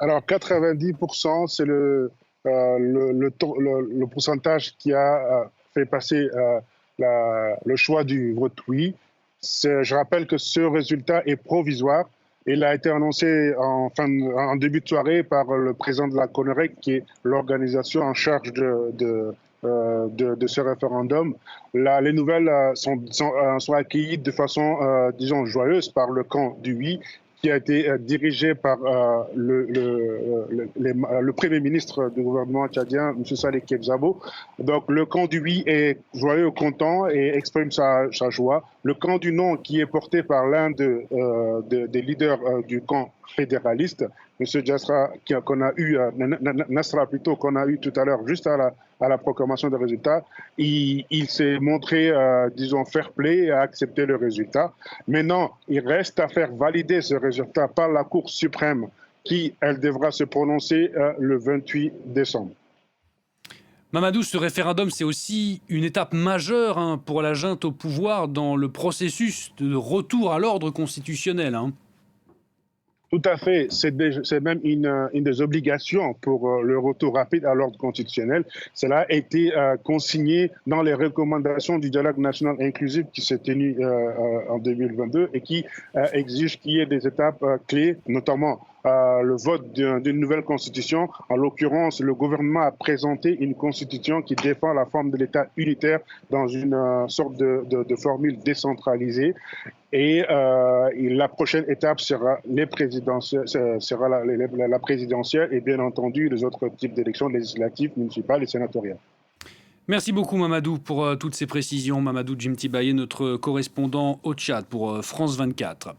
Alors 90%, c'est le pourcentage qui a fait passer le choix du vote oui. Je rappelle que ce résultat est provisoire. Il a été annoncé en début de soirée par le président de la CONEREC, qui est l'organisation en charge de ce référendum. Là, les nouvelles sont accueillies de façon, disons, joyeuse par le camp du oui, qui a été dirigé par le Premier ministre du gouvernement tchadien, M. Saleh Kebzabo. Donc le camp du oui est joyeux, content et exprime sa joie. Le camp du non, qui est porté par l'un des leaders du camp fédéraliste, M. Jassra, Nasra plutôt, qu'on a eu tout à l'heure, juste à la proclamation des résultats, il s'est montré, disons, fair play et a accepté le résultat. Maintenant, il reste à faire valider ce résultat par la Cour suprême, qui, elle, devra se prononcer le 28 décembre. Mamadou, ce référendum, c'est aussi une étape majeure pour la junte au pouvoir dans le processus de retour à l'ordre constitutionnel. Tout à fait. C'est même une des obligations pour le retour rapide à l'ordre constitutionnel. Cela a été consigné dans les recommandations du dialogue national inclusif qui s'est tenu en 2022 et qui exige qu'il y ait des étapes clés, notamment le vote d'une nouvelle constitution. En l'occurrence, le gouvernement a présenté une constitution qui défend la forme de l'État unitaire dans une sorte de formule décentralisée. Et la prochaine étape sera, la présidentielle et bien entendu les autres types d'élections législatives, municipales et sénatoriales. Merci beaucoup Mamadou pour toutes ces précisions. Mamadou Djimti Baye, notre correspondant au Tchad pour France 24.